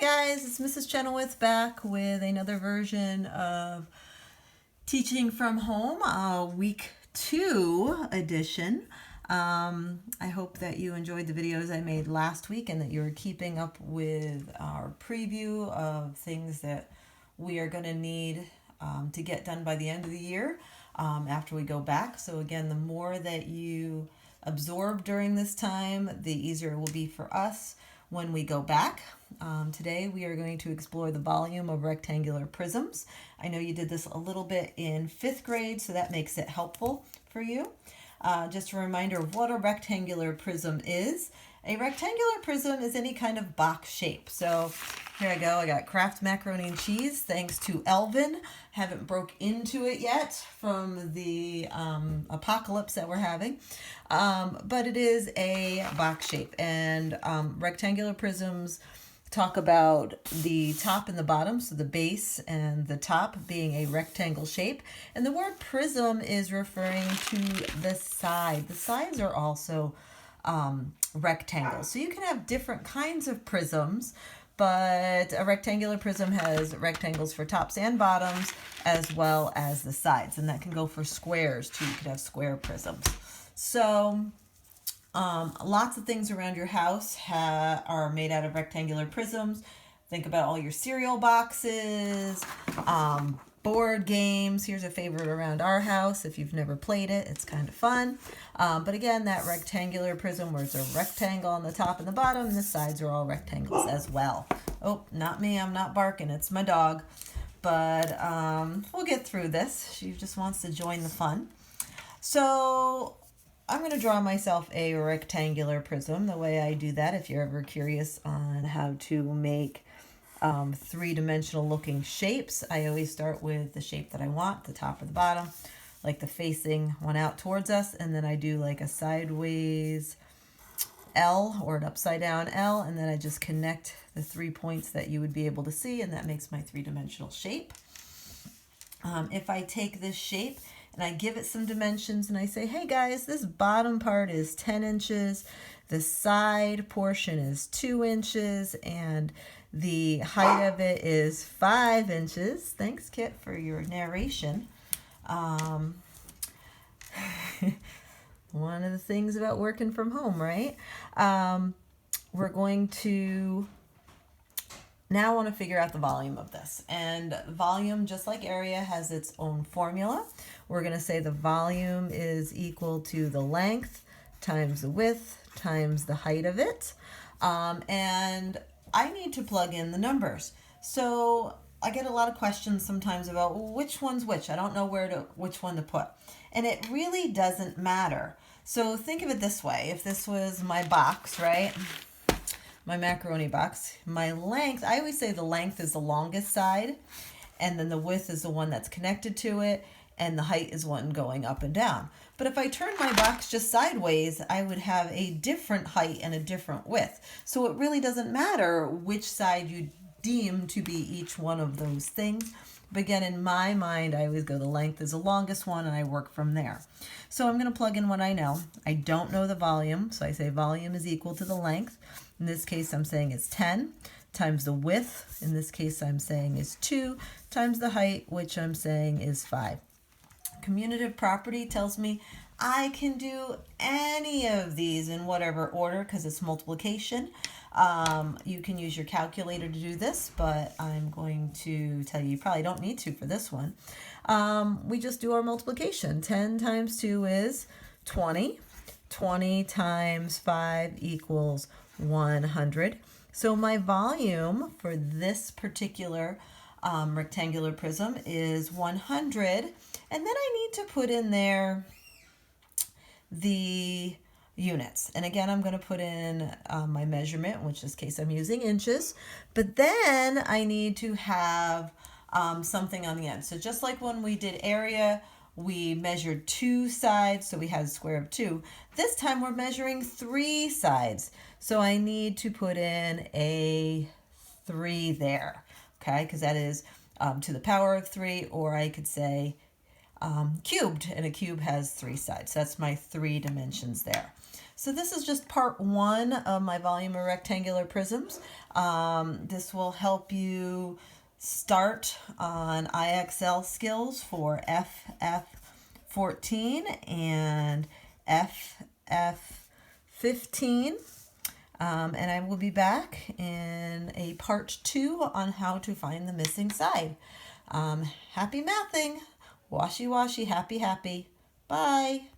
guys, it's Mrs. Chenoweth back with another version of Teaching from Home, week 2 edition. I hope that you enjoyed the videos I made last week and that you're keeping up with our preview of things that we are going to need to get done by the end of the year after we go back. So again, the more that you absorb during this time, the easier it will be for us when we go back. Today we are going to explore the volume of rectangular prisms. I know you did this a little bit in 5th grade, so that makes it helpful for you. Just a reminder of what a rectangular prism is. A rectangular prism is any kind of box shape. So here I go. I got Kraft macaroni and cheese thanks to Elvin. Haven't broke into it yet from the apocalypse that we're having. But it is a box shape, and rectangular prisms talk about the top and the bottom, so the base and the top being a rectangle shape. And the word prism is referring to the side. The sides are also rectangles. So you can have different kinds of prisms, but a rectangular prism has rectangles for tops and bottoms as well as the sides. And that can go for squares too. You could have square prisms. So lots of things around your house are made out of rectangular prisms. Think about all your cereal boxes, board games. Here's a favorite around our house. If you've never played it, it's kind of fun. But again, that rectangular prism where it's a rectangle on the top and the bottom, and the sides are all rectangles as well. Oh, not me. I'm not barking. It's my dog. But we'll get through this. She just wants to join the fun. So I'm going to draw myself a rectangular prism. The way I do that, if you're ever curious on how to make three-dimensional looking shapes, I always start with the shape that I want, the top or the bottom, like the facing one out towards us, and then I do like a sideways L or an upside down L, and then I just connect the 3 points that you would be able to see, and that makes my three-dimensional shape. If I take this shape and I give it some dimensions and I say, hey guys, this bottom part is 10 inches, the side portion is 2 inches, and the height of it is 5 inches. Thanks, Kit, for your narration. One of the things about working from home, right? We're going to now want to figure out the volume of this. And volume, just like area, has its own formula. We're going to say the volume is equal to the length times the width times the height of it. And I need to plug in the numbers. So I get a lot of questions sometimes about, well, which one's which? I don't know which one to put. And it really doesn't matter. So think of it this way. If this was my box, right? My macaroni box, my length, I always say the length is the longest side, and then the width is the one that's connected to it, and the height is one going up and down. But if I turn my box just sideways, I would have a different height and a different width. So it really doesn't matter which side you deem to be each one of those things. But again, in my mind, I always go the length is the longest one, and I work from there. So I'm going to plug in what I know. I don't know the volume, so I say volume is equal to the length. In this case, I'm saying it's 10 times the width. In this case, I'm saying is 2 times the height, which I'm saying is 5. Commutative property tells me I can do any of these in whatever order because it's multiplication. You can use your calculator to do this, but I'm going to tell you probably don't need to for this one. We just do our multiplication. 10 times 2 is 20. 20 times 5 equals 100. So my volume for this particular rectangular prism is 100. And then I need to put in there the units. And again, I'm going to put in my measurement, which in this case I'm using inches. But then I need to have something on the end. So just like when we did area, we measured 2 sides, so we had a square of 2. This time we're measuring 3 sides. So I need to put in a 3 there, okay? Because that is to the power of 3, or I could say cubed, and a cube has 3 sides. So that's my 3 dimensions there. So this is just part one of my volume of rectangular prisms. This will help you start on IXL skills for FF14 and FF15. And I will be back in a part two on how to find the missing side. Happy mathing. Washy washy, happy happy. Bye.